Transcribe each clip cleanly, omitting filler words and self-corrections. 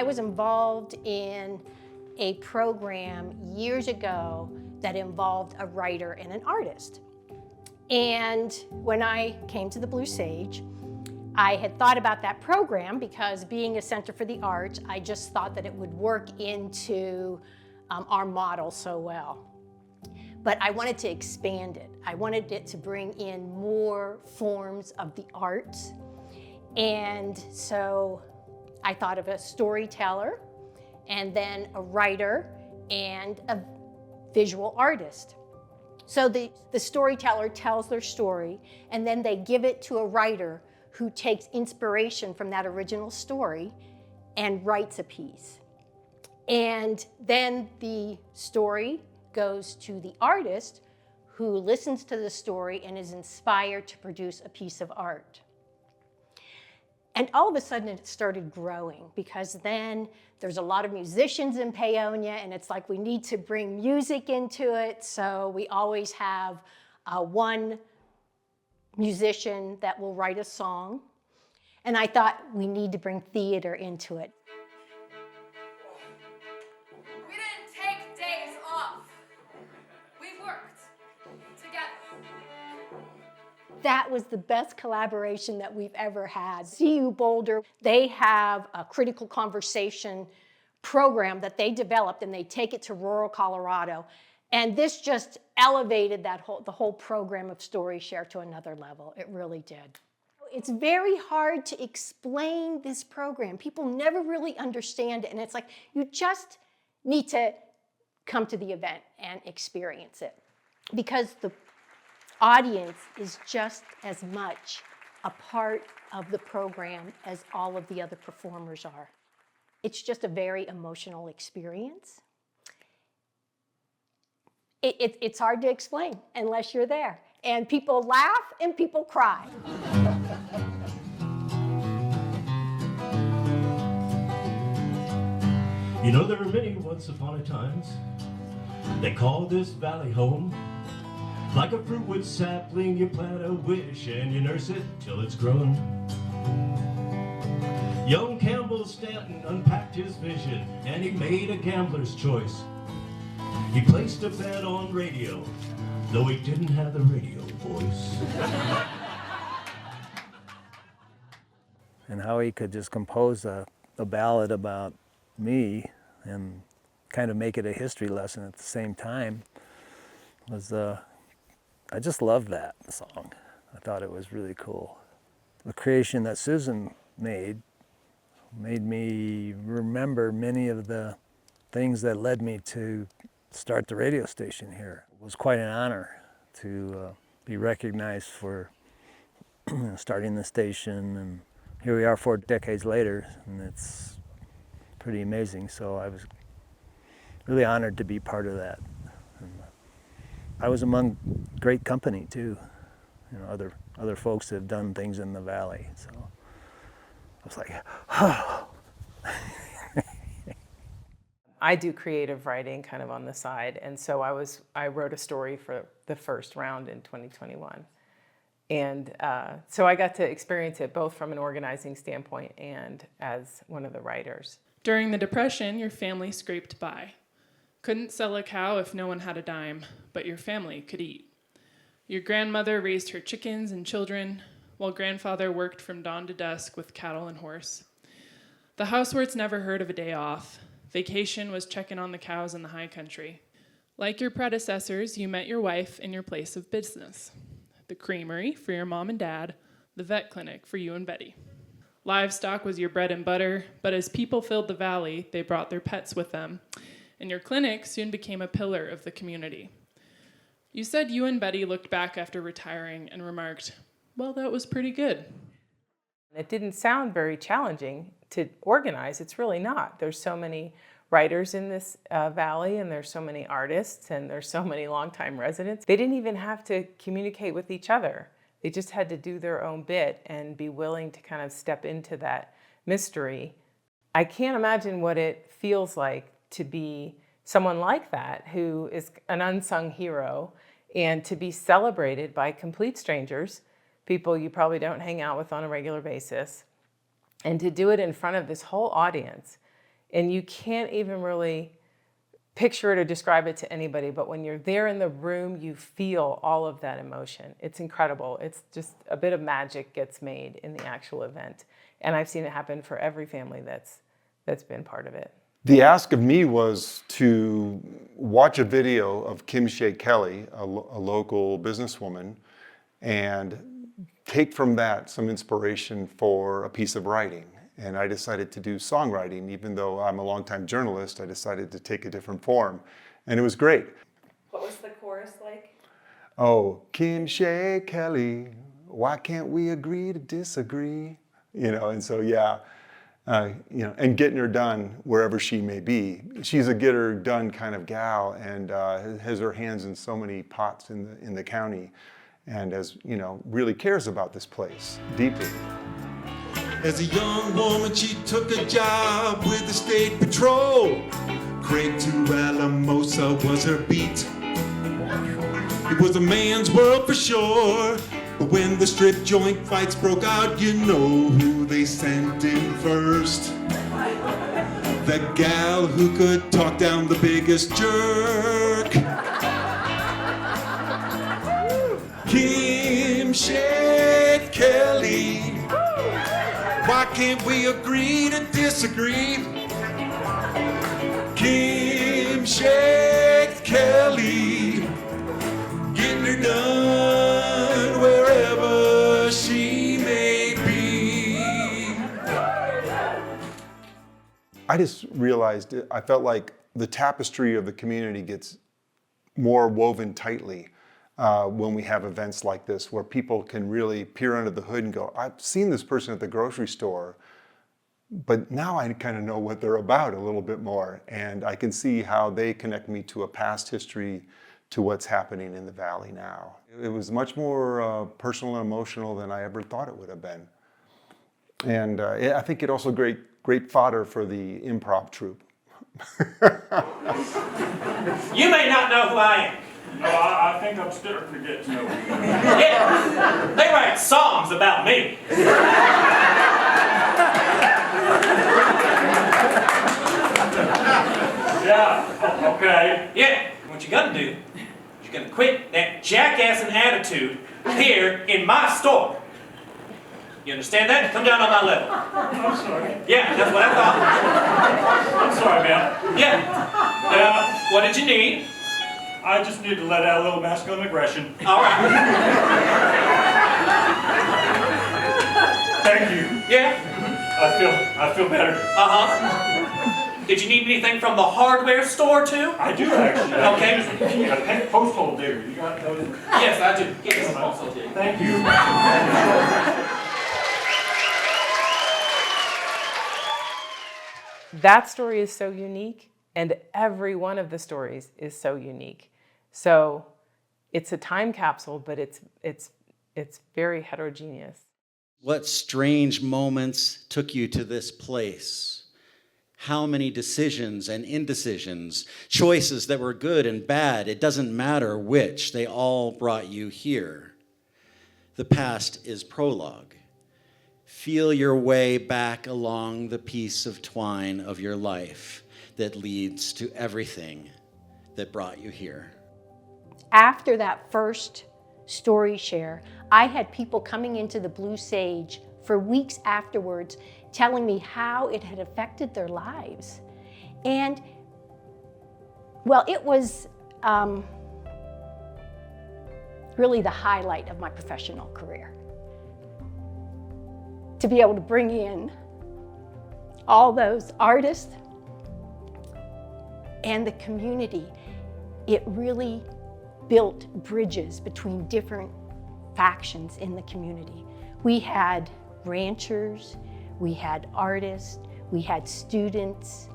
I was involved in a program years ago that involved a writer and an artist. And when I came to the Blue Sage, I had thought about that program because being a Center for the Arts, I just thought that it would work into our model so well. But I wanted to expand it. I wanted it to bring in more forms of the arts. And so I thought of a storyteller, and then a writer, and a visual artist. So the storyteller tells their story, and then they give it to a writer who takes inspiration from that original story and writes a piece. And then the story goes to the artist, who listens to the story and is inspired to produce a piece of art. And all of a sudden it started growing, because then there's a lot of musicians in Paonia, and it's like we need to bring music into it. So we always have one musician that will write a song. And I thought we need to bring theater into it. We didn't take days off. We worked together. That was the best collaboration that we've ever had. CU Boulder, they have a critical conversation program that they developed, and they take it to rural Colorado. And this just elevated the whole program of StoryShare to another level. It really did. It's very hard to explain this program. People never really understand it, and it's like you just need to come to the event and experience it, because the audience is just as much a part of the program as all of the other performers are. It's just a very emotional experience. It's hard to explain unless you're there. And people laugh and people cry. You know, there were many once upon a times. They called this valley home. Like a fruitwood sapling, you plant a wish and you nurse it till it's grown. Young Campbell Stanton unpacked his vision, and he made a gambler's choice. He placed a bet on radio, though he didn't have the radio voice. And how he could just compose a ballad about me and kind of make it a history lesson at the same time was, I just loved that song. I thought it was really cool. The creation that Susan made me remember many of the things that led me to start the radio station here. It was quite an honor to be recognized for starting the station, and here we are 4 decades later, and it's pretty amazing. So I was really honored to be part of that. And I was among great company too, you know, other folks that have done things in the valley. So I was like, oh. I do creative writing kind of on the side, and so I wrote a story for the first round in 2021. And so I got to experience it both from an organizing standpoint and as one of the writers. During the Depression, your family scraped by. Couldn't sell a cow if no one had a dime, but your family could eat. Your grandmother raised her chickens and children, while grandfather worked from dawn to dusk with cattle and horse. The houseworts never heard of a day off. Vacation was checking on the cows in the high country. Like your predecessors, you met your wife in your place of business. The creamery for your mom and dad, the vet clinic for you and Betty. Livestock was your bread and butter, but as people filled the valley, they brought their pets with them, and your clinic soon became a pillar of the community. You said you and Betty looked back after retiring and remarked, "Well, that was pretty good." It didn't sound very challenging to organize. It's really not. There's so many writers in this valley, and there's so many artists, and there's so many longtime residents. They didn't even have to communicate with each other. They just had to do their own bit and be willing to kind of step into that mystery. I can't imagine what it feels like to be someone like that, who is an unsung hero, and to be celebrated by complete strangers, people you probably don't hang out with on a regular basis, and to do it in front of this whole audience And you can't even really picture it or describe it to anybody, but when you're there in the room, you feel all of that emotion. It's incredible. It's just a bit of magic gets made in the actual event. And I've seen it happen for every family that's been part of it. The ask of me was to watch a video of Kim Shea Kelly, a local businesswoman, and take from that some inspiration for a piece of writing. And I decided to do songwriting. Even though I'm a longtime journalist, I decided to take a different form. And it was great. What was the chorus like? Oh, Kim Shea Kelly, why can't we agree to disagree? You know, and so, yeah, you know, and getting her done wherever she may be. She's a get her done kind of gal, and has her hands in so many pots in the county, and as you know, really cares about this place deeply. As a young woman, she took a job with the state patrol. Craig to Alamosa was her beat. It was a man's world for sure. But when the strip joint fights broke out, you know who they sent in first. The gal who could talk down the biggest jerk. Kim Shea Kelly. Why can't we agree to disagree? Kim Shea Kelly, getting her done wherever she may be. I just realized, I felt like the tapestry of the community gets more woven tightly when we have events like this, where people can really peer under the hood and go, I've seen this person at the grocery store, but now I kind of know what they're about a little bit more. And I can see how they connect me to a past history, to what's happening in the Valley now. It was much more personal and emotional than I ever thought it would have been. And I think it also great fodder for the improv troupe. You may not know who I am. No, I think I'm starting to get to know you. Yeah, they write songs about me. Yeah, okay. Yeah, what you gonna do, you're gonna quit that jackassing attitude here in my store. You understand that? Come down on my level. I'm sorry. Yeah, that's what I thought. I'm sorry, man. Yeah. What did you need? I just need to let out a little masculine aggression. All right. Thank you. Yeah. I feel better. Uh-huh. Did you need anything from the hardware store too? I do actually. Okay. You got a posthole digger. You got those? Yes, I do. Give me some also, dude. Thank you. That story is so unique, and every one of the stories is so unique. So it's a time capsule, but it's very heterogeneous. What strange moments took you to this place? How many decisions and indecisions, choices that were good and bad, it doesn't matter which, they all brought you here. The past is prologue. Feel your way back along the piece of twine of your life that leads to everything that brought you here. After that first StoryShare, I had people coming into the Blue Sage for weeks afterwards telling me how it had affected their lives. And, well, it was really the highlight of my professional career. To be able to bring in all those artists and the community, it really built bridges between different factions in the community. We had ranchers, we had artists, we had students,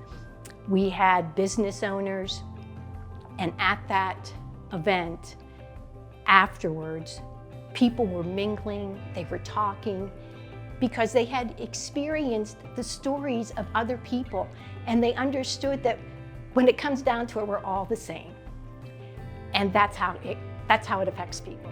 we had business owners, and at that event, afterwards, people were mingling, they were talking, because they had experienced the stories of other people, and they understood that when it comes down to it, we're all the same. And that's how it affects people.